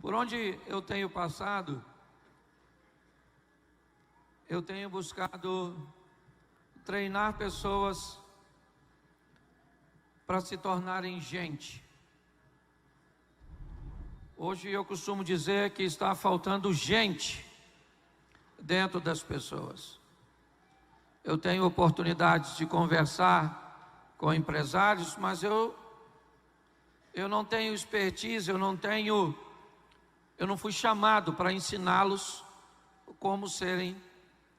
Por onde eu tenho passado, eu tenho buscado treinar pessoas para se tornarem gente. Hoje eu costumo dizer que está faltando gente dentro das pessoas. Eu tenho oportunidades de conversar com empresários, mas eu não tenho expertise, eu não fui chamado para ensiná-los como serem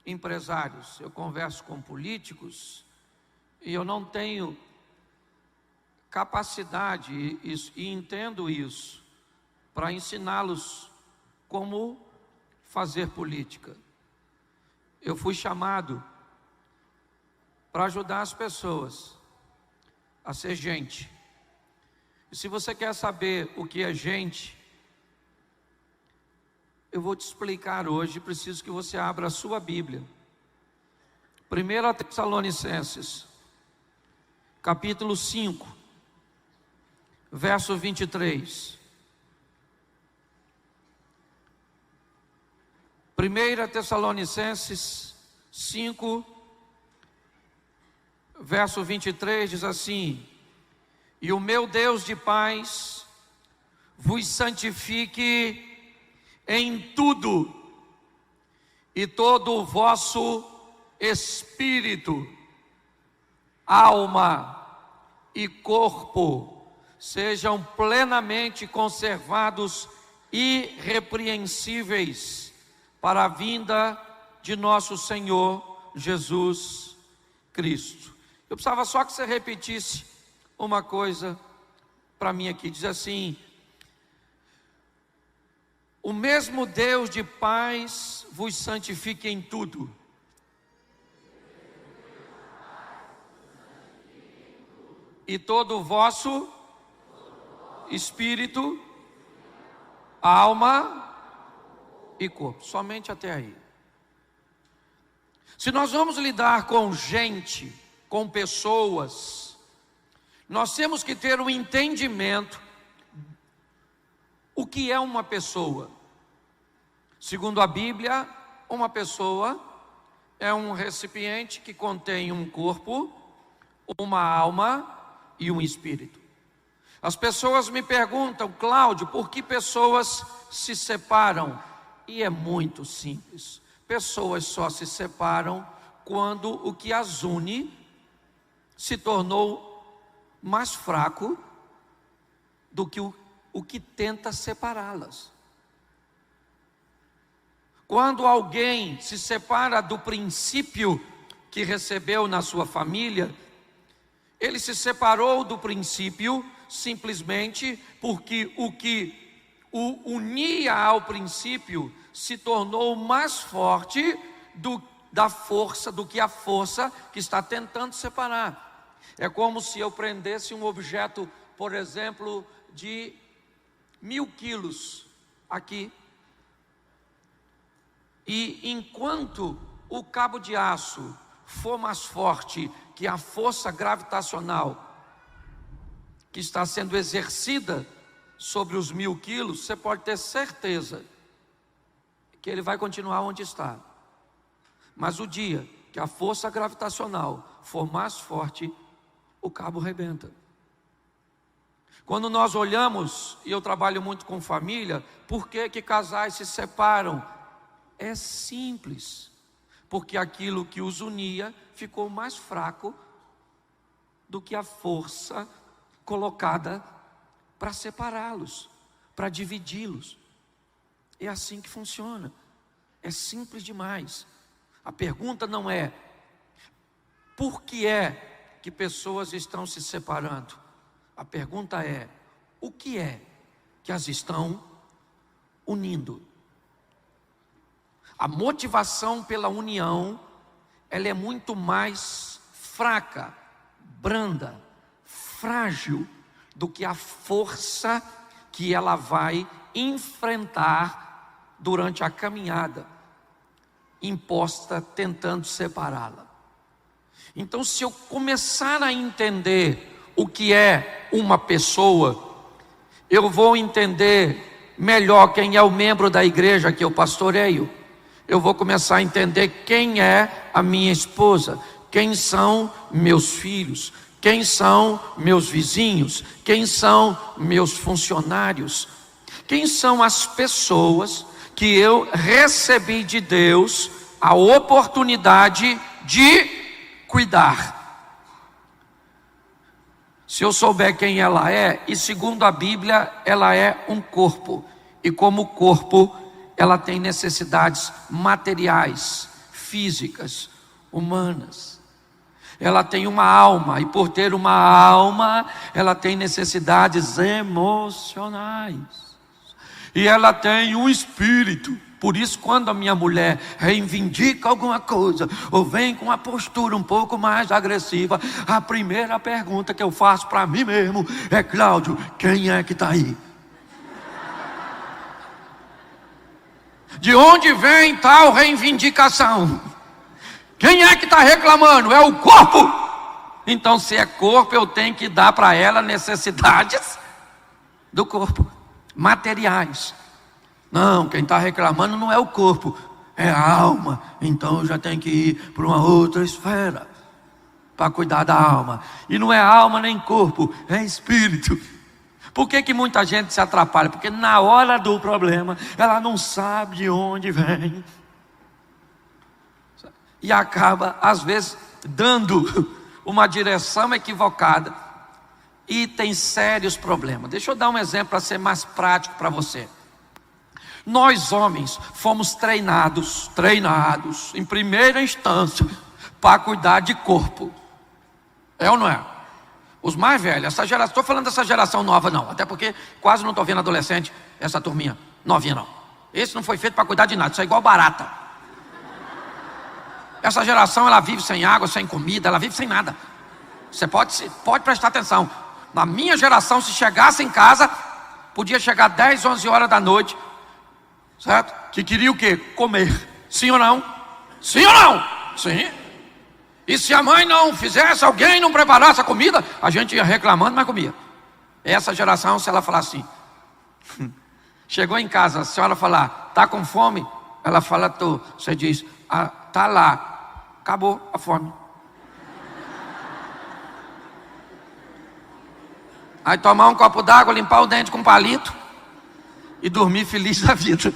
empresários. Eu converso com políticos e eu não tenho capacidade e entendo isso para ensiná-los como fazer política. Eu fui chamado para ajudar as pessoas a ser gente. E se você quer saber o que é gente, eu vou te explicar hoje. Preciso que você abra a sua Bíblia. 1 Tessalonicenses, capítulo 5, verso 23. 1 Tessalonicenses 5, verso 23 diz assim: E o meu Deus de paz vos santifique em tudo, e todo o vosso espírito, alma e corpo sejam plenamente conservados irrepreensíveis para a vinda de nosso Senhor Jesus Cristo. Eu precisava só que você repetisse uma coisa para mim aqui. Diz assim: o mesmo Deus de paz vos santifique em tudo. E todo o vosso espírito, alma e corpo. Somente até aí. Se nós vamos lidar com gente, com pessoas, nós temos que ter um entendimento o que é uma pessoa. Segundo a Bíblia, uma pessoa é um recipiente que contém um corpo, uma alma e um espírito. As pessoas me perguntam: Cláudio, por que pessoas se separam? E é muito simples. Pessoas só se separam quando o que as une se tornou mais fraco do que o que tenta separá-las. Quando alguém se separa do princípio que recebeu na sua família, ele se separou do princípio simplesmente porque o que o unia ao princípio se tornou mais forte do que a força que está tentando separar. É como se eu prendesse um objeto, por exemplo, de 1000 quilos aqui, e enquanto o cabo de aço for mais forte que a força gravitacional que está sendo exercida sobre os 1000 quilos, você pode ter certeza que ele vai continuar onde está. Mas o dia que a força gravitacional for mais forte, o cabo rebenta. Quando nós olhamos, e eu trabalho muito com família, por que casais se separam? É simples, porque aquilo que os unia ficou mais fraco do que a força colocada para separá-los, para dividi-los. É assim que funciona. É simples demais. A pergunta não é por que é que pessoas estão se separando. A pergunta é: o que é que as estão unindo? A motivação pela união, ela é muito mais fraca, branda, frágil do que a força que ela vai enfrentar durante a caminhada imposta tentando separá-la. Então, se eu começar a entender o que é uma pessoa, eu vou entender melhor quem é o membro da igreja que eu pastoreio, eu vou começar a entender quem é a minha esposa, quem são meus filhos, quem são meus vizinhos, quem são meus funcionários, quem são as pessoas que eu recebi de Deus a oportunidade de cuidar. Se eu souber quem ela é, e segundo a Bíblia, ela é um corpo, e como corpo, ela tem necessidades materiais, físicas, humanas. Ela tem uma alma, e por ter uma alma, ela tem necessidades emocionais. E ela tem um espírito. Por isso, quando a minha mulher reivindica alguma coisa, ou vem com uma postura um pouco mais agressiva, a primeira pergunta que eu faço para mim mesmo é: Cláudio, quem é que está aí? De onde vem tal reivindicação? Quem é que está reclamando? É o corpo. Então, se é corpo, eu tenho que dar para ela necessidades do corpo, materiais. Não, quem está reclamando não é o corpo, é a alma. Então eu já tenho que ir para uma outra esfera para cuidar da alma. E não é alma nem corpo, é espírito. Por que muita gente se atrapalha? Porque na hora do problema ela não sabe de onde vem, e acaba às vezes dando uma direção equivocada e tem sérios problemas. Deixa eu dar um exemplo para ser mais prático para você. Nós homens fomos treinados em primeira instância para cuidar de corpo. É ou não é? Os mais velhos, essa geração, estou falando dessa geração nova não, até porque quase não estou vendo adolescente, essa turminha novinha não. Esse não foi feito para cuidar de nada, isso é igual barata. Essa geração, ela vive sem água, sem comida, ela vive sem nada. Você pode prestar atenção. Na minha geração, se chegasse em casa, podia chegar 10, 11 horas da noite, certo? Que queria o quê? Comer. Sim ou não? Sim ou não? Sim. E se a mãe não fizesse, alguém não preparasse a comida, a gente ia reclamando, mas comia. Essa geração, se ela falar assim, chegou em casa, a senhora falar, está com fome? Ela fala, tô. Você diz, tá lá, acabou a fome. Aí tomar um copo d'água, limpar o dente com um palito e dormir feliz da vida.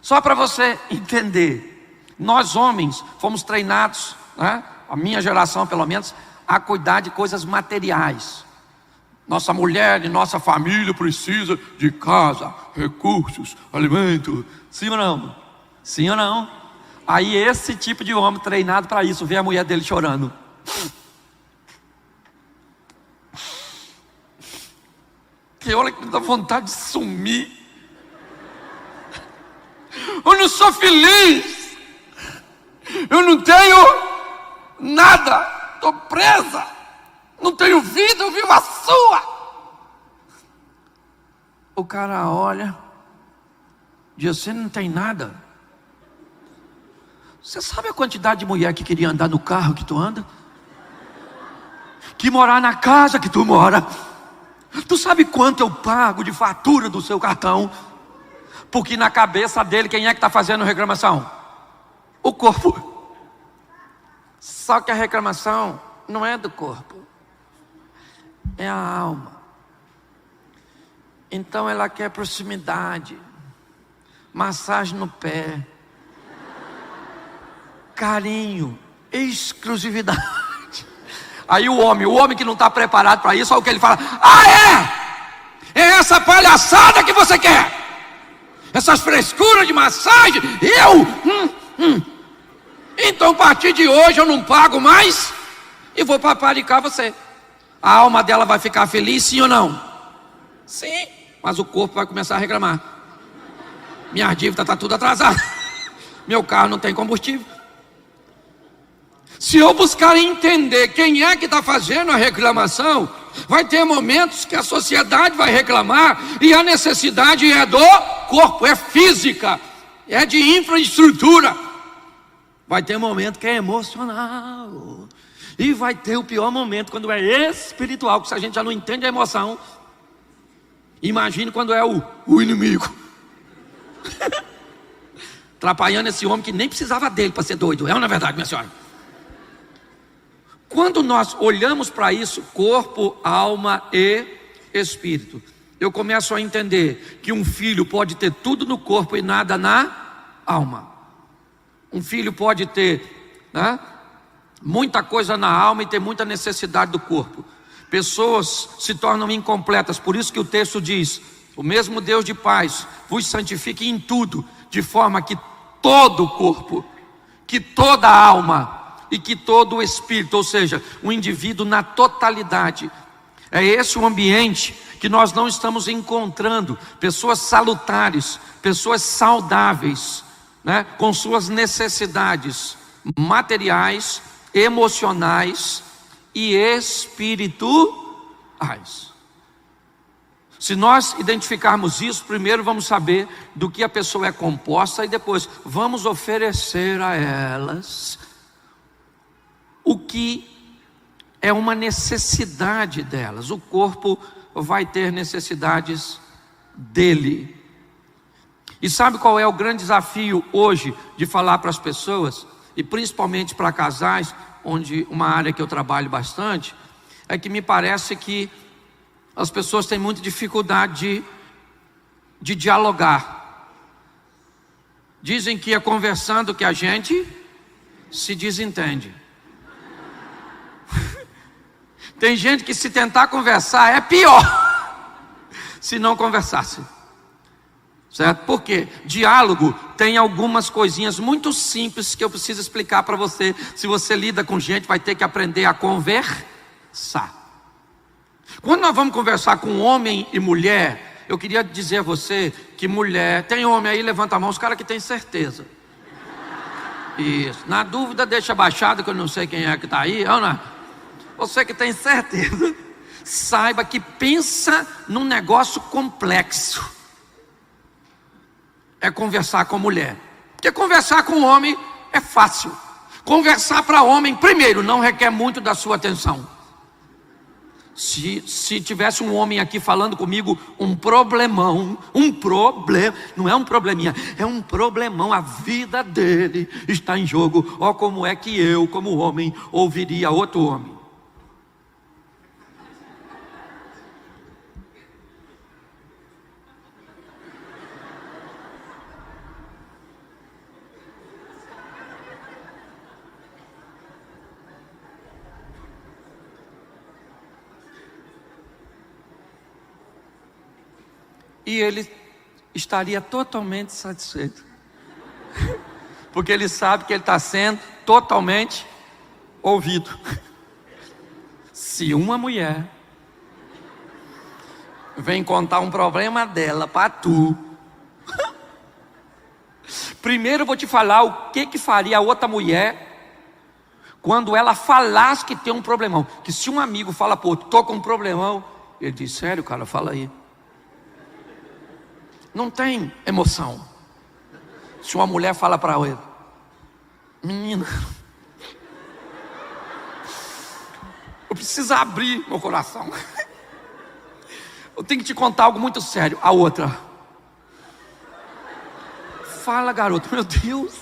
Só para você entender, nós homens fomos treinados, né? A minha geração pelo menos, a cuidar de coisas materiais. Nossa mulher e nossa família precisa de casa, recursos, alimento. Sim ou não? Sim ou não? Aí esse tipo de homem treinado para isso, vê a mulher dele chorando. Que olha que me dá vontade de sumir. Eu não sou feliz. Eu não tenho nada. Estou presa. Não tenho vida, eu vivo a sua. O cara olha, diz, você não tem nada. Você sabe a quantidade de mulher que queria andar no carro que tu anda? Que morar na casa que tu mora? Tu sabe quanto eu pago de fatura do seu cartão? Porque na cabeça dele, quem é que está fazendo reclamação? O corpo. Só que a reclamação não é do corpo, é a alma. Então ela quer proximidade, massagem no pé, carinho, exclusividade. Aí o homem que não está preparado para isso, olha o que ele fala: é essa palhaçada que você quer, essas frescuras de massagem, então a partir de hoje eu não pago mais e vou paparicar você. A alma dela vai ficar feliz, sim ou não? Sim, mas o corpo vai começar a reclamar. Minha dívida está tudo atrasada, meu carro não tem combustível. Se eu buscar entender quem é que está fazendo a reclamação, vai ter momentos que a sociedade vai reclamar e a necessidade é do corpo, é física, é de infraestrutura. Vai ter momento que é emocional e vai ter o pior momento quando é espiritual, que se a gente já não entende a emoção, Imagine quando é o inimigo. Atrapalhando esse homem que nem precisava dele para ser doido. É ou não é verdade, minha senhora? Quando nós olhamos para isso, corpo, alma e espírito, eu começo a entender que um filho pode ter tudo no corpo e nada na alma. Um filho pode ter, né, muita coisa na alma e ter muita necessidade do corpo. Pessoas se tornam incompletas, por isso que o texto diz: o mesmo Deus de paz vos santifique em tudo, de forma que todo o corpo, que toda a alma e que todo o espírito, ou seja, o indivíduo na totalidade. É esse o ambiente que nós não estamos encontrando pessoas salutares, pessoas saudáveis, né, com suas necessidades materiais, emocionais e espirituais. Se nós identificarmos isso, primeiro vamos saber do que a pessoa é composta e depois vamos oferecer a elas o que é uma necessidade delas. O corpo vai ter necessidades dele. E sabe qual é o grande desafio hoje de falar para as pessoas, e principalmente para casais, onde uma área que eu trabalho bastante, é que me parece que as pessoas têm muita dificuldade de dialogar. Dizem que é conversando que a gente se desentende. Tem gente que, se tentar conversar, é pior se não conversasse, certo? Porque diálogo tem algumas coisinhas muito simples que eu preciso explicar para você. Se você lida com gente, vai ter que aprender a conversar. Quando nós vamos conversar com homem e mulher, eu queria dizer a você que mulher... Tem homem aí, levanta a mão, os caras que tem certeza. Isso, na dúvida deixa baixado, que eu não sei quem é que está aí, ou não? Você que tem certeza, saiba que pensa num negócio complexo. É conversar com mulher. Porque conversar com homem é fácil. Conversar para homem, primeiro, não requer muito da sua atenção. Se tivesse um homem aqui falando comigo um problemão, não é um probleminha, é um problemão, a vida dele está em jogo. Ó, como é que eu, como homem, ouviria outro homem? E ele estaria totalmente satisfeito, porque ele sabe que ele está sendo totalmente ouvido. Se uma mulher vem contar um problema dela para tu, primeiro eu vou te falar o que faria a outra mulher quando ela falasse que tem um problemão. Que se um amigo fala, pô, tô com um problemão, ele diz: sério, cara, fala aí. Não tem emoção. Se uma mulher fala para ele: menina, eu preciso abrir meu coração, eu tenho que te contar algo muito sério. A outra: fala, garoto. Meu Deus,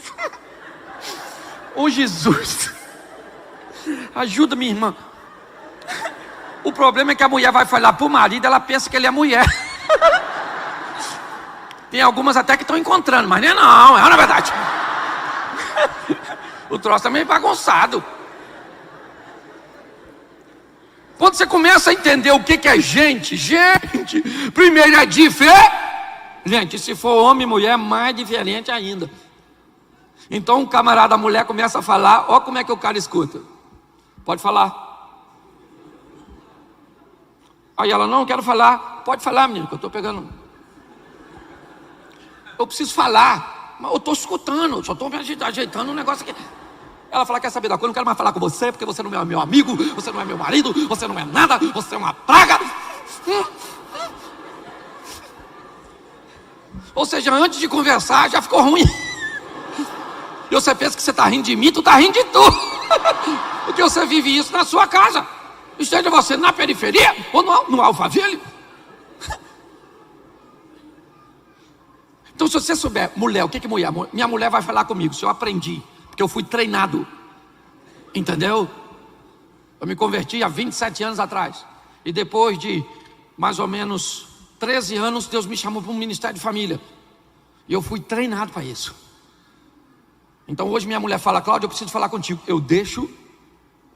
oh Jesus, ajuda minha irmã. O problema é que a mulher vai falar para o marido, ela pensa que ele é mulher. Tem algumas até que estão encontrando, mas não é na verdade. O troço também é bagunçado. Quando você começa a entender o que é gente, primeiro é diferente. Se for homem e mulher, é mais diferente ainda. Então um camarada mulher começa a falar, ó como é que o cara escuta. Pode falar. Aí ela: não quero falar. Pode falar, menino, que eu estou pegando. Eu preciso falar, mas eu estou escutando, só estou me ajeitando um negócio aqui. Ela fala: quer saber da coisa? Eu não quero mais falar com você, porque você não é meu amigo, você não é meu marido, você não é nada, você é uma praga. Ou seja, antes de conversar já ficou ruim. E você pensa que você está rindo de mim, tu está rindo de tu. Porque você vive isso na sua casa. Esteja você na periferia ou no Alphaville. Então, se você souber, mulher, o que é mulher? Minha mulher vai falar comigo, se eu aprendi, porque eu fui treinado. Entendeu? Eu me converti há 27 anos atrás. E depois de mais ou menos 13 anos, Deus me chamou para um ministério de família. E eu fui treinado para isso. Então hoje minha mulher fala: Cláudio, eu preciso falar contigo. Eu deixo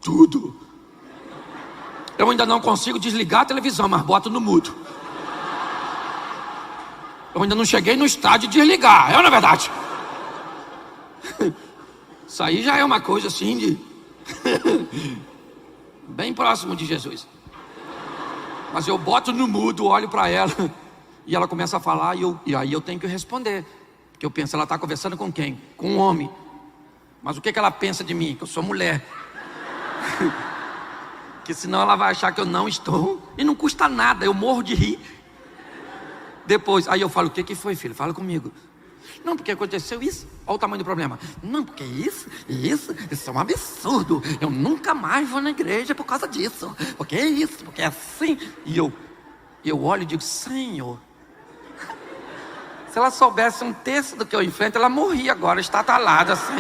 tudo. Eu ainda não consigo desligar a televisão, mas boto no mudo. Eu ainda não cheguei no estádio de desligar, é ou não é verdade? Isso aí já é uma coisa assim de... bem próximo de Jesus. Mas eu boto no mudo, olho para ela e ela começa a falar e aí eu tenho que responder. Porque eu penso, ela está conversando com quem? Com um homem. Mas o que ela pensa de mim? Que eu sou mulher. Que senão ela vai achar que eu não estou. E não custa nada, eu morro de rir. Depois, aí eu falo: o que foi, filho? Fala comigo. Não, porque aconteceu isso. Olha o tamanho do problema. Não, porque isso é um absurdo. Eu nunca mais vou na igreja por causa disso. Porque é isso, porque é assim. E eu olho e digo: Senhor, se ela soubesse um terço do que eu enfrento, ela morria agora, estatalada assim.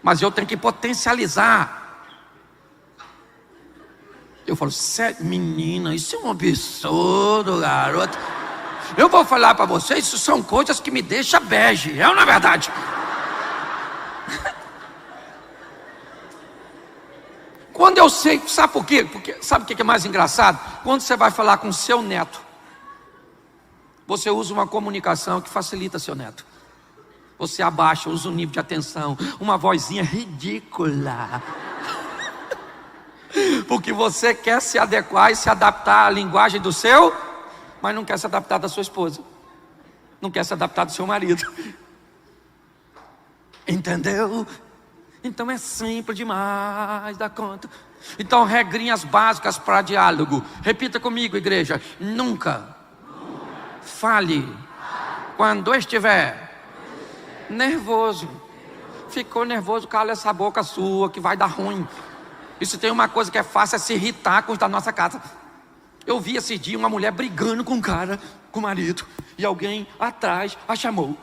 Mas eu tenho que potencializar. Eu falo: sério, menina, isso é um absurdo, garoto. Eu vou falar para vocês, isso são coisas que me deixam bege, é ou não é verdade? Quando eu sei, sabe por quê? Porque sabe o que é mais engraçado? Quando você vai falar com seu neto, você usa uma comunicação que facilita seu neto. Você abaixa, usa um nível de atenção, uma vozinha ridícula. Porque você quer se adequar e se adaptar à linguagem do seu, mas não quer se adaptar da sua esposa, não quer se adaptar do seu marido. Entendeu? Então é simples demais da conta. Então, regrinhas básicas para diálogo. Repita comigo, igreja: nunca fale quando estiver nervoso. Ficou nervoso, cala essa boca sua que vai dar ruim. Isso tem uma coisa que é fácil, é se irritar com os da nossa casa. Eu vi esse dia uma mulher brigando com um cara, com o marido, e alguém atrás a chamou.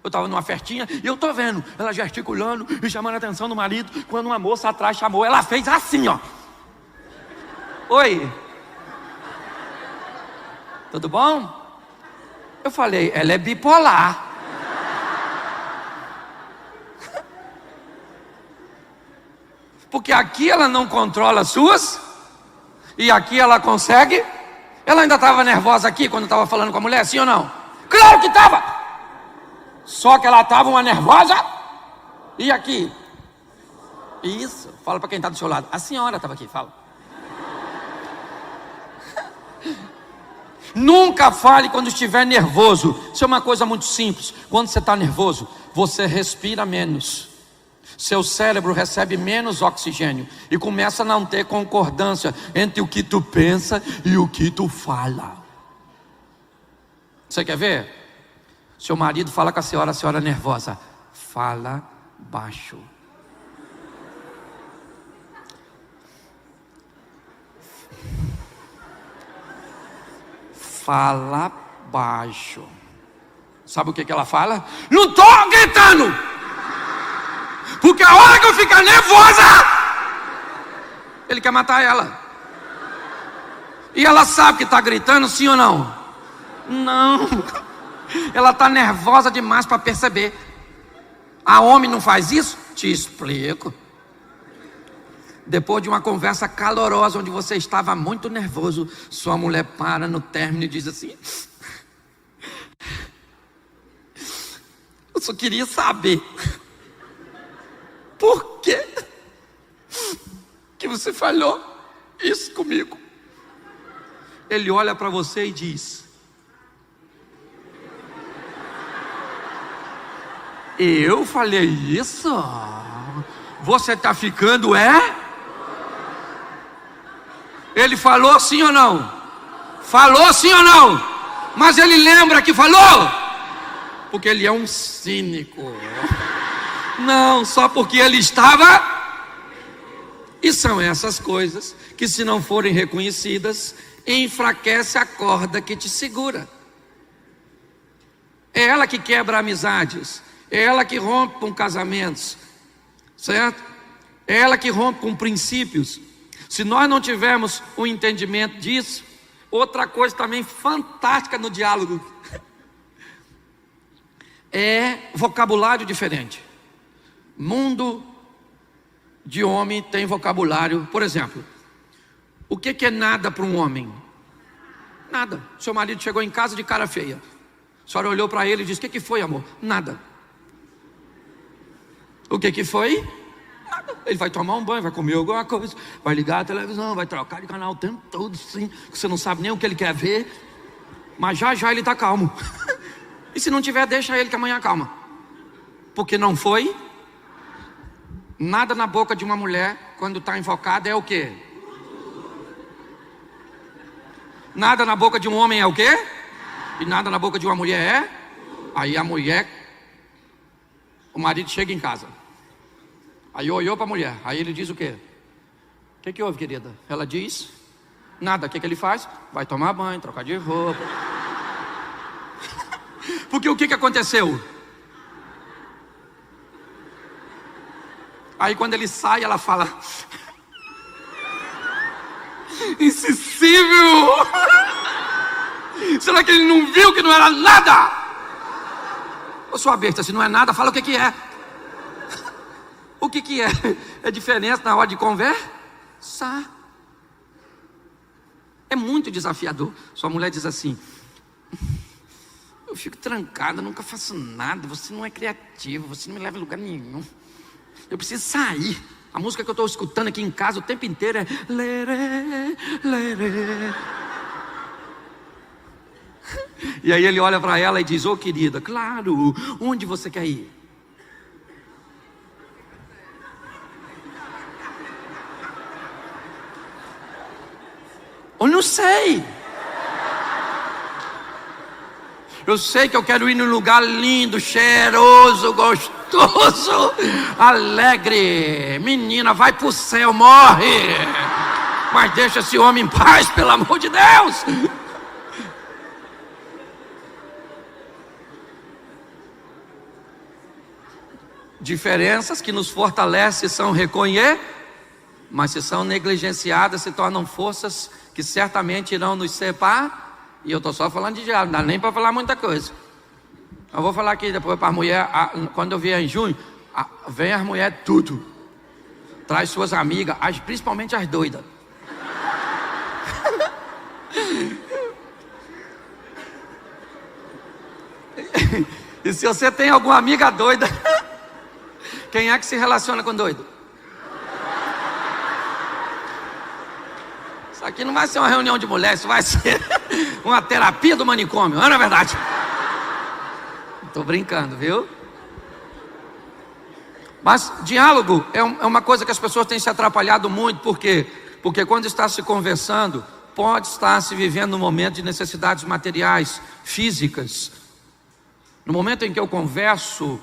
Eu estava numa festinha e eu tô vendo ela gesticulando e chamando a atenção do marido. Quando uma moça atrás chamou, ela fez assim, ó: oi, tudo bom? Eu falei: ela é bipolar. Porque aqui ela não controla as suas, e aqui ela consegue. Ela ainda estava nervosa aqui quando estava falando com a mulher, sim ou não? Claro que estava. Só que ela estava uma nervosa. E aqui? Isso, fala para quem está do seu lado: a senhora estava aqui, fala. Nunca fale quando estiver nervoso. Isso é uma coisa muito simples. Quando você está nervoso, você respira menos. Seu cérebro recebe menos oxigênio e começa a não ter concordância entre o que tu pensa e o que tu fala. Você quer ver? Seu marido fala com a senhora é nervosa. Fala baixo. Fala baixo. Sabe o que ela fala? Não estou gritando! Porque a hora que eu ficar nervosa, ele quer matar ela. E ela sabe que está gritando, sim ou não? Não. Ela está nervosa demais para perceber. A homem não faz isso? Te explico. Depois de uma conversa calorosa, onde você estava muito nervoso, sua mulher para no término e diz assim: eu só queria saber, por que você falhou isso comigo? Ele olha para você e diz: eu falei isso? Você está ficando, é? Ele falou sim ou não? Falou sim ou não? Mas ele lembra que falou? Porque ele é um cínico. Não, só porque ele estava. E são essas coisas que, se não forem reconhecidas, enfraquece a corda que te segura. É ela que quebra amizades, é ela que rompe com casamentos, certo? É ela que rompe com princípios. Se nós não tivermos o entendimento disso, outra coisa também fantástica no diálogo é vocabulário diferente. Mundo de homem tem vocabulário. Por exemplo, o que é nada para um homem? Nada. Seu marido chegou em casa de cara feia. A senhora olhou para ele e disse: o que foi, amor? Nada. O que foi? Nada. Ele vai tomar um banho, vai comer alguma coisa, vai ligar a televisão, vai trocar de canal o tempo todo, sim. Você não sabe nem o que ele quer ver, mas já já ele está calmo. E se não tiver, deixa ele que amanhã calma. Porque não foi nada na boca de uma mulher quando está invocada é o quê? Nada na boca de um homem é o quê? E nada na boca de uma mulher é? Aí a mulher, o marido chega em casa. Aí olhou para a mulher. Aí ele diz o quê? O que houve, querida? Ela diz nada. O que ele faz? Vai tomar banho, trocar de roupa. Porque o que aconteceu? Aí quando ele sai, ela fala: insensível! Será que ele não viu que não era nada? Ô sua besta, se não é nada, fala o que é. O que é? É diferença na hora de conversar. É muito desafiador. Sua mulher diz assim: eu fico trancada, nunca faço nada, você não é criativo, você não me leva a lugar nenhum. Eu preciso sair. A música que eu estou escutando aqui em casa o tempo inteiro é lerê, lerê. E aí ele olha para ela e diz: ô querida, claro, onde você quer ir? Eu não sei. Eu sei que eu quero ir num lugar lindo, cheiroso, gostoso, alegre. Menina, vai pro céu, morre. Mas deixa esse homem em paz, pelo amor de Deus. Diferenças que nos fortalecem são reconhecidas, mas se são negligenciadas, se tornam forças que certamente irão nos separar. E eu estou só falando de diálogo, não dá nem para falar muita coisa. Eu vou falar aqui depois para a mulher, quando eu vier em junho, vem as mulheres tudo. Traz suas amigas, principalmente as doidas. E se você tem alguma amiga doida, quem é que se relaciona com doido? Isso aqui não vai ser uma reunião de mulheres, isso vai ser uma terapia do manicômio, não é verdade? Estou brincando, viu? Mas diálogo é uma coisa que as pessoas têm se atrapalhado muito. Por quê? Porque quando está se conversando, pode estar se vivendo um momento de necessidades materiais, físicas. No momento em que eu converso,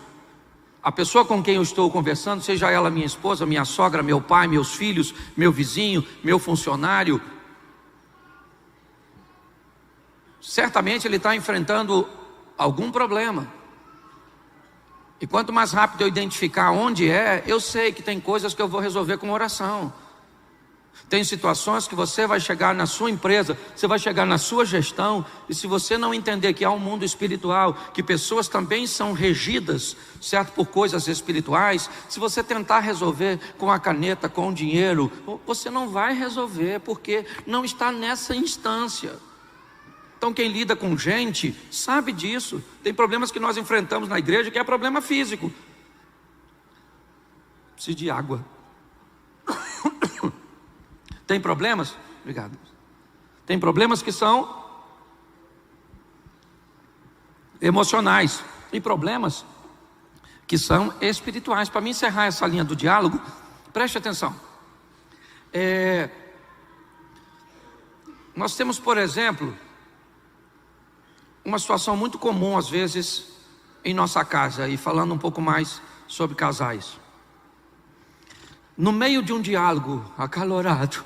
a pessoa com quem eu estou conversando, seja ela minha esposa, minha sogra, meu pai, meus filhos, meu vizinho, meu funcionário, certamente ele está enfrentando algum problema. E quanto mais rápido eu identificar onde é, eu sei que tem coisas que eu vou resolver com oração. Tem situações que você vai chegar na sua empresa, você vai chegar na sua gestão, e se você não entender que há um mundo espiritual, que pessoas também são regidas, certo, por coisas espirituais, se você tentar resolver com a caneta, com o dinheiro, você não vai resolver, porque não está nessa instância. Então quem lida com gente sabe disso. Tem problemas que nós enfrentamos na igreja que é problema físico. Preciso de água. Tem problemas? Obrigado. Tem problemas que são emocionais. Tem problemas que são espirituais. Para mim encerrar essa linha do diálogo, preste atenção. Nós temos, por exemplo, uma situação muito comum às vezes em nossa casa, e falando um pouco mais sobre casais. No meio de um diálogo acalorado,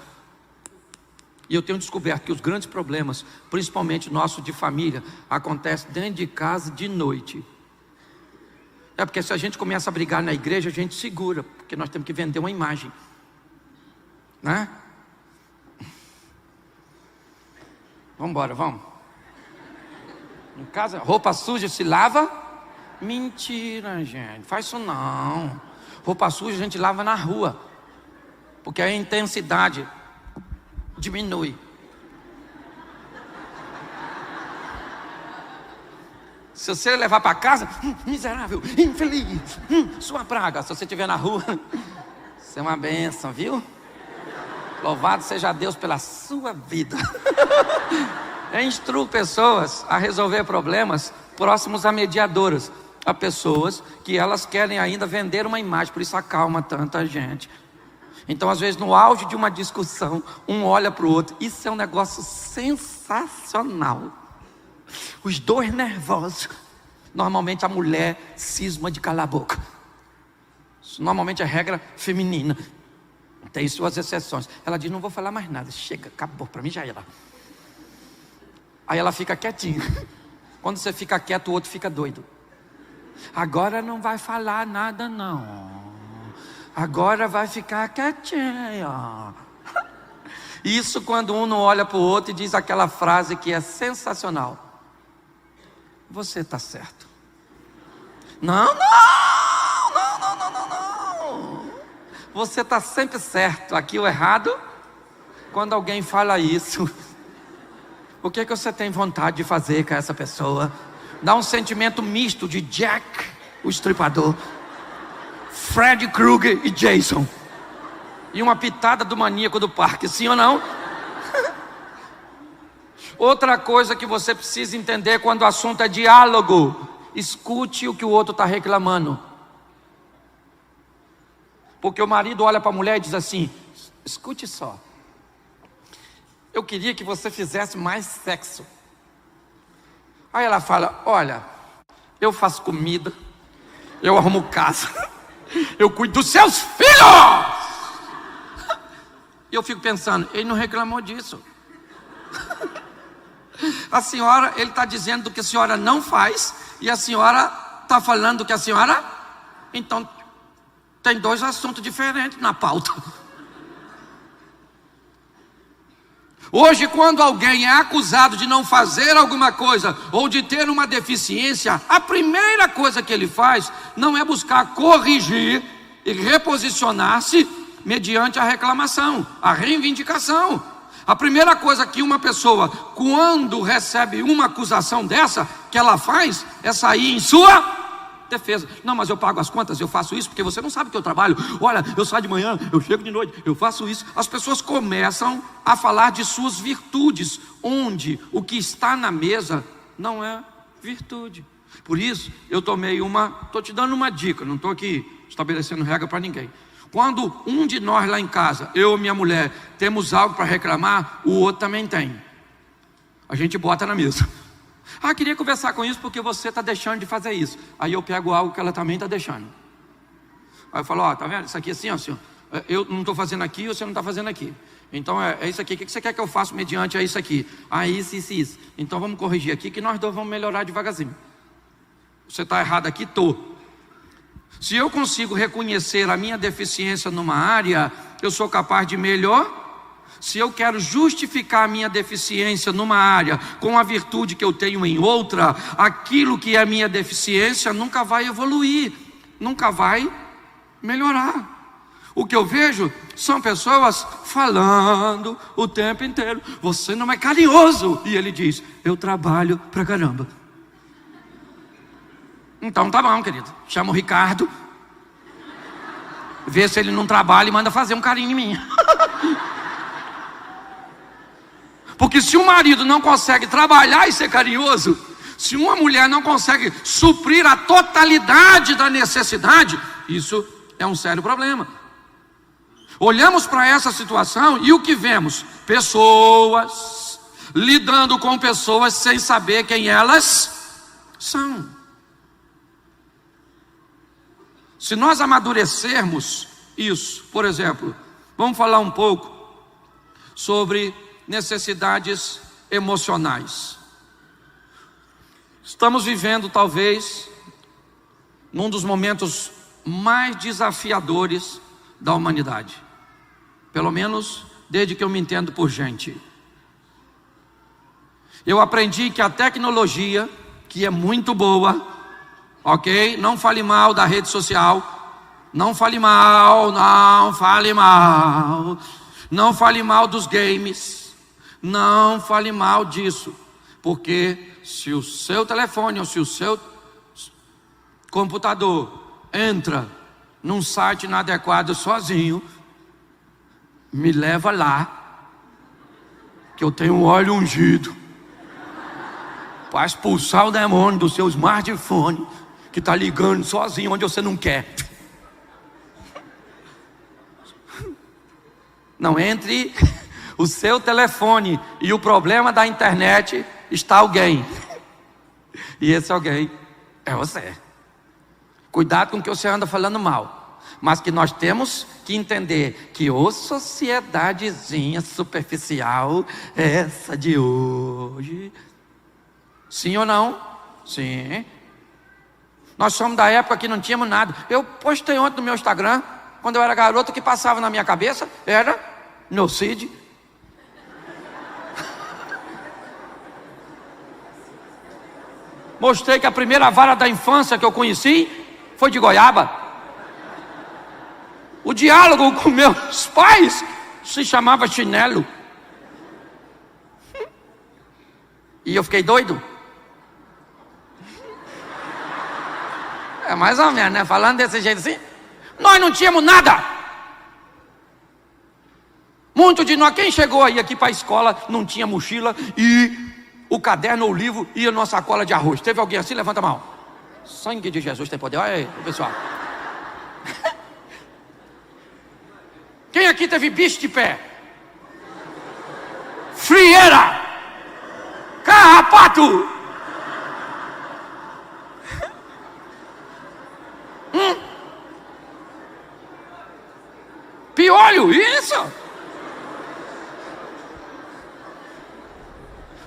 E eu tenho descoberto que os grandes problemas, principalmente nosso de família, acontecem dentro de casa de noite. É porque se a gente começa a brigar na igreja, a gente segura, porque nós temos que vender uma imagem, né? Vamos embora, vamos. Em casa, roupa suja se lava? Mentira, gente, faz isso não. Roupa suja a gente lava na rua, porque a intensidade diminui. Se você levar para casa, miserável, infeliz, sua praga. Se você estiver na rua, você é uma bênção, viu? Louvado seja Deus pela sua vida. Eu instruo pessoas a resolver problemas próximos a mediadoras, a pessoas que elas querem ainda vender uma imagem, por isso acalma tanta gente. Então, às vezes, no auge de uma discussão, um olha para o outro. Isso é um negócio sensacional. Os dois nervosos. Normalmente a mulher cisma de calar a boca. Isso normalmente é regra feminina. Tem suas exceções. Ela diz, não vou falar mais nada. Chega, acabou, para mim já era. Aí ela fica quietinha. Quando você fica quieto, o outro fica doido. Agora não vai falar nada não. Agora vai ficar quietinho. Isso quando um não olha para o outro e diz aquela frase que é sensacional. Você está certo. Não. Você está sempre certo. Aqui o errado. Quando alguém fala isso, o que você tem vontade de fazer com essa pessoa? Dá um sentimento misto de Jack, o estripador, Freddy Krueger e Jason. E uma pitada do maníaco do parque, sim ou não? Outra coisa que você precisa entender quando o assunto é diálogo: escute o que o outro está reclamando. Porque o marido olha para a mulher e diz assim: escute só, eu queria que você fizesse mais sexo. Aí ela fala: olha, eu faço comida, eu arrumo casa, eu cuido dos seus filhos. E eu fico pensando, ele não reclamou disso. A senhora, ele está dizendo do que a senhora não faz, e a senhora está falando do que a senhora. Então tem dois assuntos diferentes na pauta. Hoje, quando alguém é acusado de não fazer alguma coisa ou de ter uma deficiência, a primeira coisa que ele faz não é buscar corrigir e reposicionar-se mediante a reclamação, a reivindicação. A primeira coisa que uma pessoa, quando recebe uma acusação dessa, que ela faz, é sair em sua defesa. Não, mas eu pago as contas, eu faço isso, porque você não sabe que eu trabalho. Olha, eu saio de manhã, eu chego de noite, eu faço isso. As pessoas começam a falar de suas virtudes, onde o que está na mesa não é virtude. Por isso, eu estou te dando uma dica, não estou aqui estabelecendo regra para ninguém. Quando um de nós lá em casa, eu ou minha mulher, temos algo para reclamar, o outro também tem. A gente bota na mesa. Ah, queria conversar com isso porque você está deixando de fazer isso. Aí eu pego algo que ela também está deixando. Aí eu falo, ó, tá vendo? Isso aqui assim, ó, senhor. Eu não estou fazendo aqui, você não está fazendo aqui. Então é isso aqui. O que você quer que eu faça mediante a isso aqui? Ah, isso. Então vamos corrigir aqui, que nós dois vamos melhorar devagarzinho. Você está errado aqui, estou. Se eu consigo reconhecer a minha deficiência numa área, eu sou capaz de melhor. Se eu quero justificar a minha deficiência numa área com a virtude que eu tenho em outra, aquilo que é a minha deficiência nunca vai evoluir, nunca vai melhorar. O que eu vejo são pessoas falando o tempo inteiro: você não é carinhoso. E ele diz: eu trabalho pra caramba. Então tá bom, querido, chama o Ricardo, vê se ele não trabalha e manda fazer um carinho em mim. Porque se um marido não consegue trabalhar e ser carinhoso, se uma mulher não consegue suprir a totalidade da necessidade, isso é um sério problema. Olhamos para essa situação e o que vemos? Pessoas lidando com pessoas sem saber quem elas são. Se nós amadurecermos isso, por exemplo, vamos falar um pouco sobre necessidades emocionais. Estamos vivendo talvez num dos momentos mais desafiadores da humanidade, pelo menos desde que eu me entendo por gente. Eu aprendi que a tecnologia, que é muito boa, ok? Não fale mal da rede social, não fale mal, não fale mal, não fale mal dos games, não fale mal disso, porque se o seu telefone ou se o seu computador entra num site inadequado sozinho, me leva lá, que eu tenho um óleo ungido para expulsar o demônio do seu smartphone que está ligando sozinho onde você não quer. Não, entre o seu telefone e o problema da internet está alguém, e esse alguém é você. Cuidado com o que você anda falando mal, mas que nós temos que entender que ô sociedadezinha superficial essa de hoje. Sim ou não? Sim. Nós somos da época que não tínhamos nada. Eu postei ontem no meu Instagram, quando eu era garoto, o que passava na minha cabeça era meu Cid. Mostrei que a primeira vara da infância que eu conheci foi de goiaba. O diálogo com meus pais se chamava chinelo. E eu fiquei doido. É mais ou menos, né? Falando desse jeito assim. Nós não tínhamos nada. Muito de nós, quem chegou aí aqui para a escola, não tinha mochila e o caderno ou o livro ia numa sacola de arroz. Teve alguém assim? Levanta a mão. Sangue de Jesus tem poder. Olha aí, pessoal. Quem aqui teve bicho de pé? Frieira! Carrapato! Piolho, isso!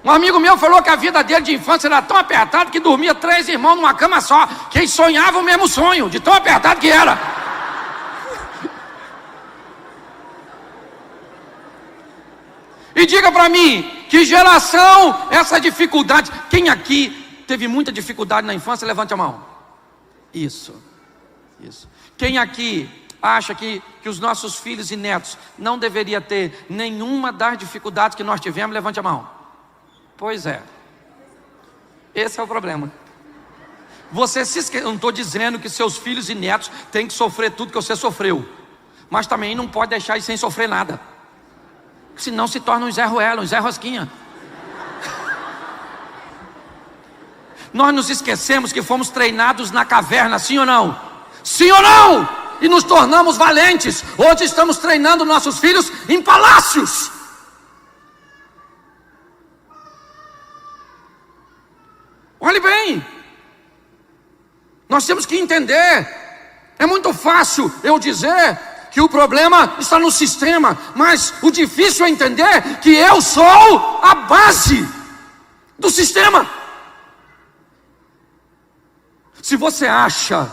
Um amigo meu falou que a vida dele de infância era tão apertada que dormia 3 irmãos numa cama só, que eles sonhavam o mesmo sonho, de tão apertado que era. E diga para mim, que geração essa dificuldade? Quem aqui teve muita dificuldade na infância? Levante a mão. Isso. Quem aqui acha que os nossos filhos e netos não deveriam ter nenhuma das dificuldades que nós tivemos? Levante a mão. Pois é, esse é o problema. Você se esquece. Eu não estou dizendo que seus filhos e netos têm que sofrer tudo que você sofreu, mas também não pode deixar eles sem sofrer nada, senão se torna um Zé Ruela, um Zé Rosquinha. Nós nos esquecemos que fomos treinados na caverna, sim ou não? Sim ou não? E nos tornamos valentes. Hoje estamos treinando nossos filhos em palácios. Olhe bem, nós temos que entender. É muito fácil eu dizer que o problema está no sistema, mas o difícil é entender que eu sou a base do sistema. Se você acha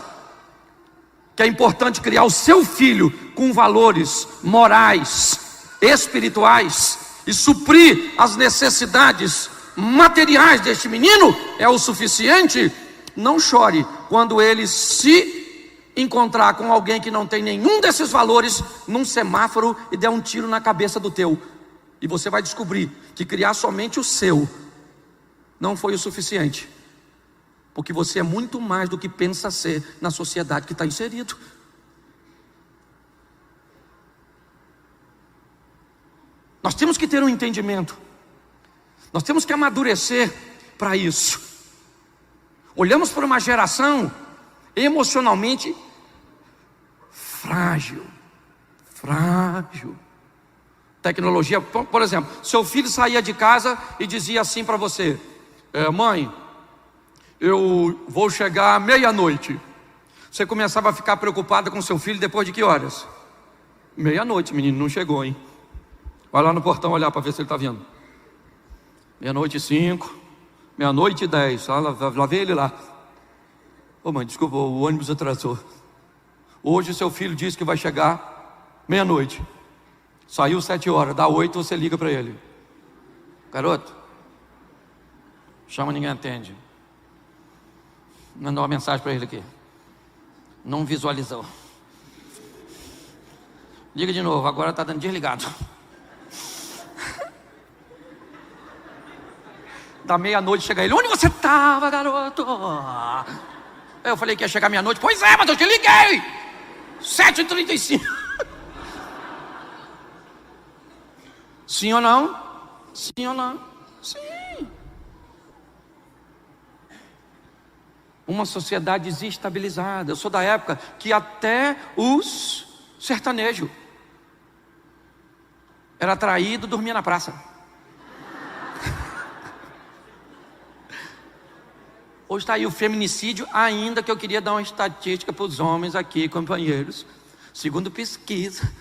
que é importante criar o seu filho com valores morais, espirituais e suprir as necessidades materiais deste menino é o suficiente, não chore quando ele se encontrar com alguém que não tem nenhum desses valores num semáforo e der um tiro na cabeça do teu. E você vai descobrir que criar somente o seu não foi o suficiente, porque você é muito mais do que pensa ser na sociedade que está inserido. Nós temos que ter um entendimento. Nós temos que amadurecer para isso. Olhamos para uma geração emocionalmente frágil. Tecnologia, por exemplo, seu filho saía de casa e dizia assim para você: mãe, eu vou chegar à meia-noite. Você começava a ficar preocupada com seu filho depois de que horas? Meia-noite, menino, não chegou, hein? Vai lá no portão olhar para ver se ele está vindo. 00:05, 00:10, lá vem ele lá. Ô mãe, desculpa, o ônibus atrasou. Hoje seu filho disse que vai chegar 00:00. Saiu 7h, dá 8, você liga para ele. Garoto, chama, ninguém atende. Mandou uma mensagem para ele aqui. Não visualizou. Liga de novo, agora está dando desligado. Da 00:00 chega ele. Onde você estava, garoto? Eu falei que ia chegar 00:00. Pois é, mas eu te liguei 7h35. Sim ou não? Sim ou não? Sim. Uma sociedade desestabilizada. Eu sou da época que até os sertanejos era traído, dormia na praça. Hoje está aí o feminicídio, ainda que eu queria dar uma estatística para os homens aqui, companheiros. Segundo pesquisa,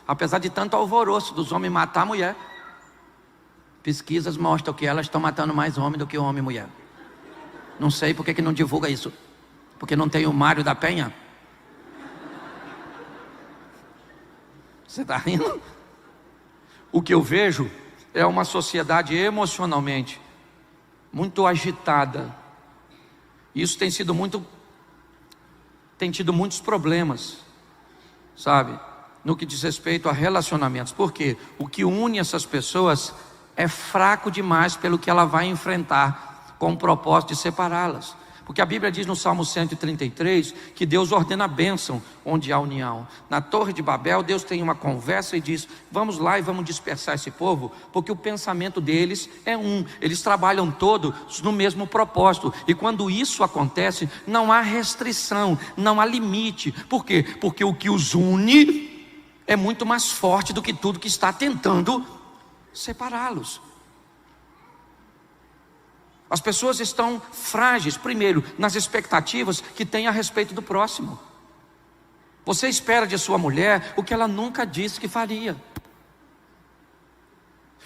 apesar de tanto alvoroço dos homens matar a mulher, pesquisas mostram que elas estão matando mais homem do que homem e mulher. Não sei por que não divulga isso. Porque não tem o Mário da Penha? Você está rindo? O que eu vejo é uma sociedade emocionalmente muito agitada. Isso tem tido muitos problemas, sabe? No que diz respeito a relacionamentos. Por quê? O que une essas pessoas é fraco demais pelo que ela vai enfrentar, com o propósito de separá-las. Porque a Bíblia diz no Salmo 133 que Deus ordena a bênção onde há união. Na Torre de Babel, Deus tem uma conversa e diz: vamos lá e vamos dispersar esse povo, porque o pensamento deles é um. Eles trabalham todos no mesmo propósito. E quando isso acontece, não há restrição, não há limite. Por quê? Porque o que os une é muito mais forte do que tudo que está tentando separá-los. As pessoas estão frágeis, primeiro, nas expectativas que têm a respeito do próximo. Você espera de sua mulher o que ela nunca disse que faria.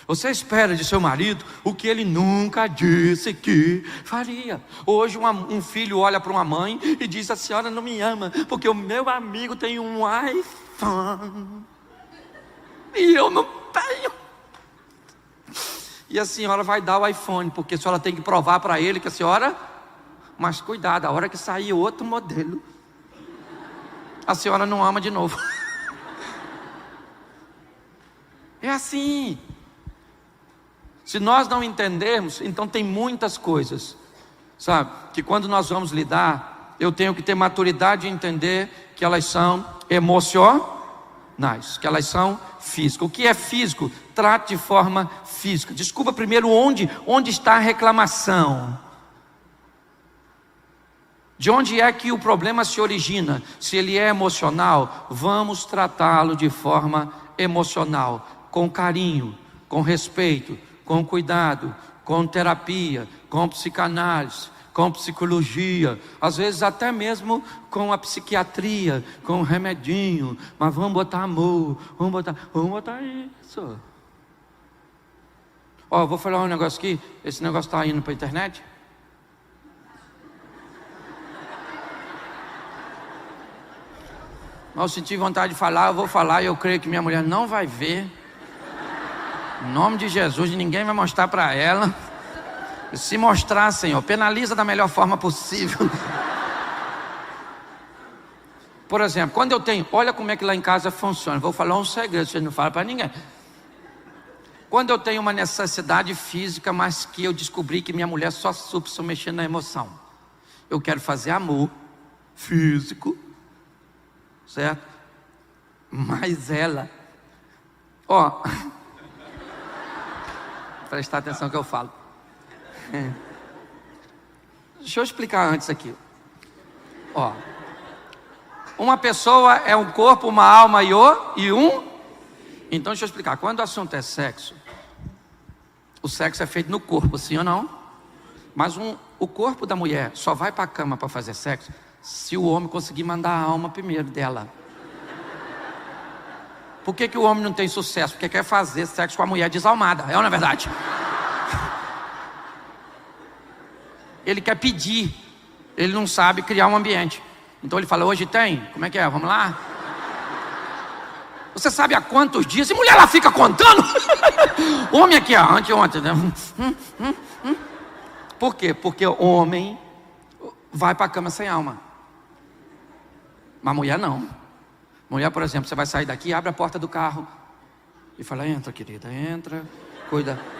Você espera de seu marido o que ele nunca disse que faria. Hoje um filho olha para uma mãe e diz: a senhora não me ama, porque o meu amigo tem um iPhone e eu não tenho. E a senhora vai dar o iPhone, porque a senhora tem que provar para ele que a senhora... Mas cuidado, a hora que sair outro modelo, a senhora não ama de novo. É assim. Se nós não entendermos, então tem muitas coisas, sabe, que quando nós vamos lidar, eu tenho que ter maturidade de entender que elas são emocionais, que elas são físicas. O que é físico? Trate de forma física. Descubra primeiro onde está a reclamação. De onde é que o problema se origina? Se ele é emocional, vamos tratá-lo de forma emocional, com carinho, com respeito, com cuidado, com terapia, com psicanálise, com psicologia, às vezes até mesmo com a psiquiatria, com um remedinho. Mas vamos botar amor, vamos botar isso. Ó, vou falar um negócio aqui. Esse negócio está indo para a internet? Mas eu senti vontade de falar, eu vou falar e eu creio que minha mulher não vai ver. Em nome de Jesus, ninguém vai mostrar para ela. E se mostrar, Senhor, penaliza da melhor forma possível. Por exemplo, quando eu tenho... Olha como é que lá em casa funciona. Vou falar um segredo, vocês não falam para ninguém. Quando eu tenho uma necessidade física, mas que eu descobri que minha mulher só supre se eu mexer na emoção. Eu quero fazer amor físico, certo? Mas ela... Ó... Prestar atenção que eu falo. Deixa eu explicar antes aqui. Ó, uma pessoa é um corpo, uma alma e um. Então deixa eu explicar. Quando o assunto é sexo, o sexo é feito no corpo, sim ou não? Mas o corpo da mulher só vai para a cama para fazer sexo se o homem conseguir mandar a alma primeiro dela. Por que o homem não tem sucesso? Porque quer fazer sexo com a mulher desalmada. É ou não é verdade? Ele quer pedir. Ele não sabe criar um ambiente. Então ele fala, hoje tem? Como é que é? Vamos lá? Você sabe há quantos dias? E mulher, ela fica contando. Homem aqui, ó, anteontem, né? Por quê? Porque o homem vai para a cama sem alma. Mas mulher não. Mulher, por exemplo, você vai sair daqui, abre a porta do carro e fala, entra, querida, entra.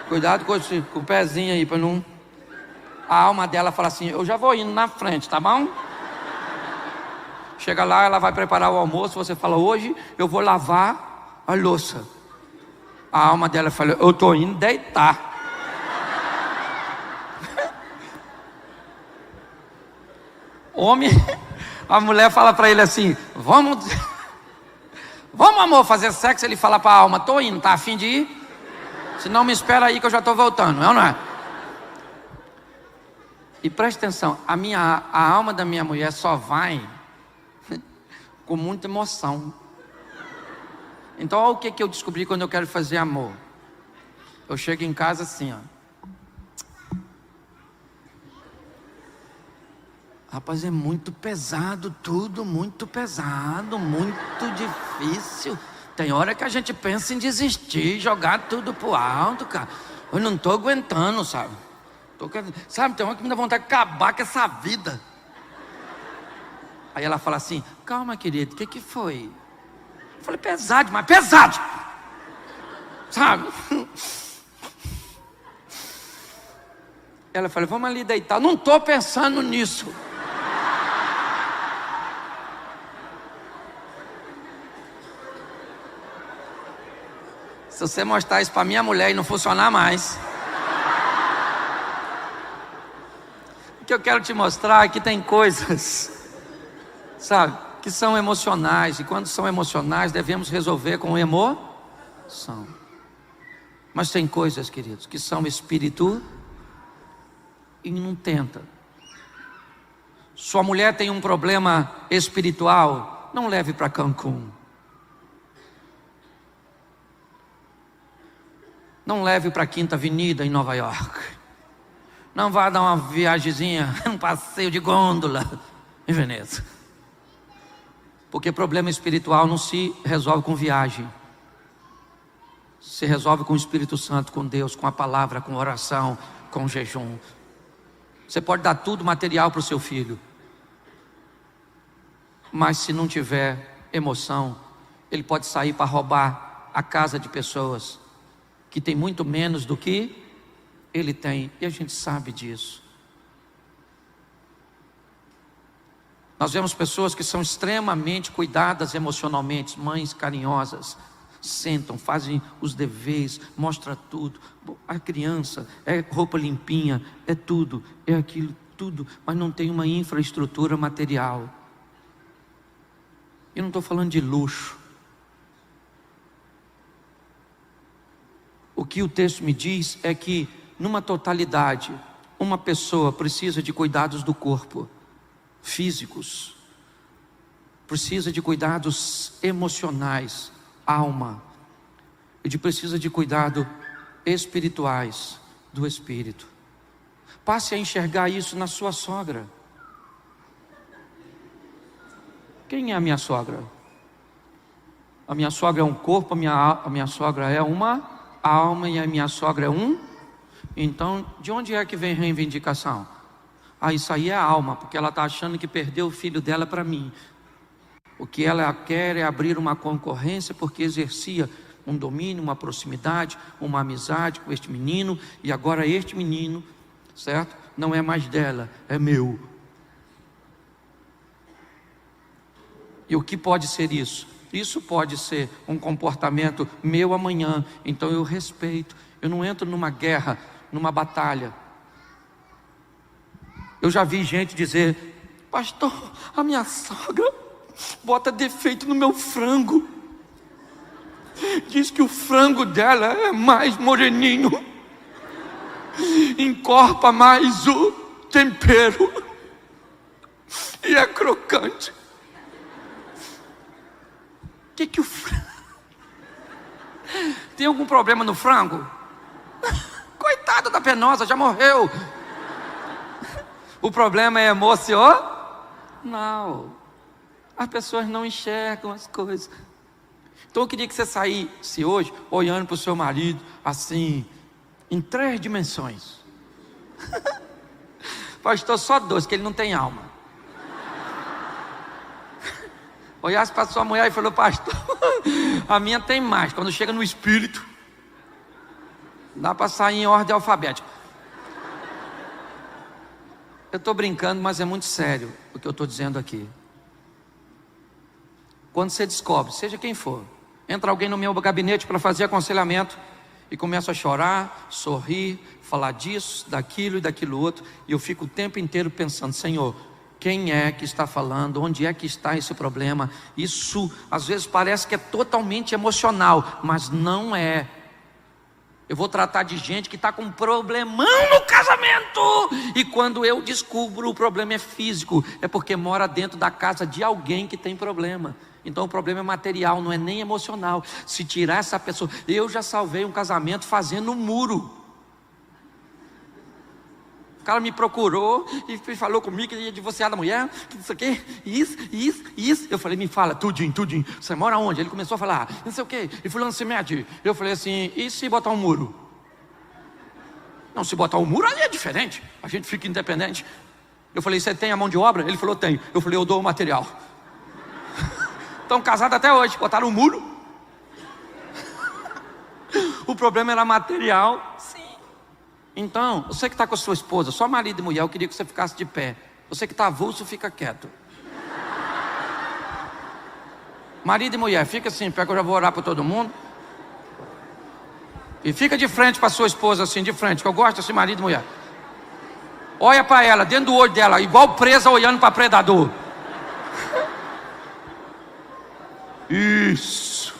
Cuidado com o pezinho aí, para não... A alma dela fala assim, eu já vou indo na frente, tá bom? Chega lá, ela vai preparar o almoço, você fala, hoje eu vou lavar a louça. A alma dela fala, eu tô indo deitar. Homem, a mulher fala para ele assim, vamos amor, fazer sexo. Ele fala para a alma, tô indo, tá a fim de ir? Se não, me espera aí que eu já tô voltando, é ou não é? E preste atenção, a alma da minha mulher só vai com muita emoção. Então olha o que eu descobri quando eu quero fazer amor. Eu chego em casa assim, ó. Rapaz, é muito pesado tudo, muito pesado, muito difícil. Tem hora que a gente pensa em desistir, jogar tudo pro alto, cara. Eu não tô aguentando, sabe? Sabe, tem hora que me dá vontade de acabar com essa vida. Aí ela fala assim, calma, querido, o que foi? Eu falei, pesado, mas pesado. Sabe? Ela falou, vamos ali deitar. Não tô pensando nisso. Se você mostrar isso para minha mulher e não funcionar mais. O que eu quero te mostrar é que tem coisas, sabe, que são emocionais. E quando são emocionais, devemos resolver com emoção. Mas tem coisas, queridos, que são espírito e não tenta. Sua mulher tem um problema espiritual, não leve para Cancún. Não leve para a Quinta Avenida em Nova York. Não vá dar uma viagemzinha, um passeio de gôndola em Veneza. Porque problema espiritual não se resolve com viagem. Se resolve com o Espírito Santo, com Deus, com a palavra, com oração, com jejum. Você pode dar tudo material para o seu filho, mas se não tiver emoção, ele pode sair para roubar a casa de pessoas que tem muito menos do que ele tem, e a gente sabe disso. Nós vemos pessoas que são extremamente cuidadas emocionalmente, mães carinhosas, sentam, fazem os deveres, mostra tudo. A criança é roupa limpinha, é tudo, é aquilo, tudo, mas não tem uma infraestrutura material. Eu não estou falando de luxo. O que o texto me diz é que, numa totalidade, uma pessoa precisa de cuidados do corpo, físicos, precisa de cuidados emocionais, alma, e precisa de cuidado espirituais, do espírito. Passe a enxergar isso na sua sogra. Quem é a minha sogra? A minha sogra é um corpo, a minha sogra é uma alma e a minha sogra é um. Então, de onde é que vem reivindicação? Isso aí é a alma, porque ela está achando que perdeu o filho dela para mim. O que ela quer é abrir uma concorrência, porque exercia um domínio, uma proximidade, uma amizade com este menino, e agora este menino, certo? Não é mais dela, é meu. E o que pode ser isso? Isso pode ser um comportamento meu amanhã. Então eu respeito. Eu não entro numa guerra, numa batalha. Eu já vi gente dizer: pastor, a minha sogra bota defeito no meu frango. Diz que o frango dela é mais moreninho, encorpa mais o tempero e é crocante. Que o frango... Tem algum problema no frango? Coitada da penosa, já morreu. O problema é emocional. As pessoas não enxergam as coisas. Então eu queria que você saísse hoje olhando para o seu marido assim, em 3 dimensões. Pastor, só 2, que ele não tem alma. Olhasse para sua mulher e falou: pastor, a minha tem mais. Quando chega no espírito, dá para sair em ordem alfabética. Eu estou brincando, mas é muito sério o que eu estou dizendo aqui. Quando você descobre, seja quem for, entra alguém no meu gabinete para fazer aconselhamento e começa a chorar, sorrir, falar disso, daquilo e daquilo outro, e eu fico o tempo inteiro pensando: Senhor, quem é que está falando? Onde é que está esse problema? Isso às vezes parece que é totalmente emocional, mas não é. Eu vou tratar de gente que está com um problemão no casamento, e quando eu descubro o problema é físico, é porque mora dentro da casa de alguém que tem problema. Então o problema é material, não é nem emocional. Se tirar essa pessoa, eu já salvei um casamento fazendo um muro. O cara me procurou e falou comigo que ele ia divorciar da mulher, que isso aqui, isso. Eu falei: me fala, tudinho. Você mora onde? Ele começou a falar, não sei o que, e fulano se mete. Eu falei assim: e se botar um muro? Não, se botar um muro aí é diferente, a gente fica independente. Eu falei: você tem a mão de obra? Ele falou: tenho. Eu falei: eu dou o material. Estão casados até hoje, botaram um muro. O problema era material. Sim. Então, você que está com a sua esposa, só marido e mulher, eu queria que você ficasse de pé. Você que está avulso, fica quieto. Marido e mulher, fica assim, pega, eu já vou orar para todo mundo. E fica de frente para sua esposa, assim, de frente, que eu gosto assim, marido e mulher. Olha para ela, dentro do olho dela, igual presa olhando para predador. Isso.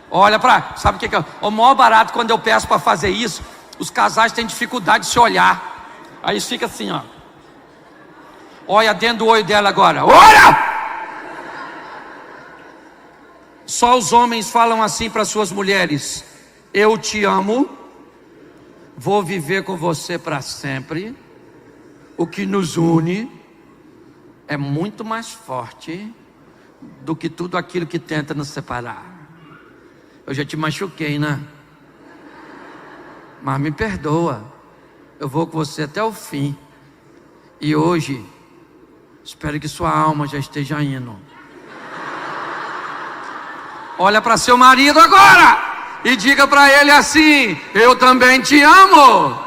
Olha para, sabe o que é o maior barato quando eu peço para fazer isso? Os casais têm dificuldade de se olhar. Aí fica assim, ó. Olha dentro do olho dela agora. Olha! Só os homens falam assim para suas mulheres: eu te amo, vou viver com você para sempre. O que nos une é muito mais forte do que tudo aquilo que tenta nos separar. Eu já te machuquei, né? Mas me perdoa. Eu vou com você até o fim. E hoje, espero que sua alma já esteja indo. Olha para seu marido agora e diga para ele assim: eu também te amo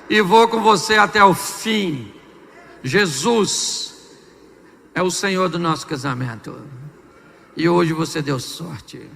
e vou com você até o fim. Jesus é o Senhor do nosso casamento. E hoje você deu sorte.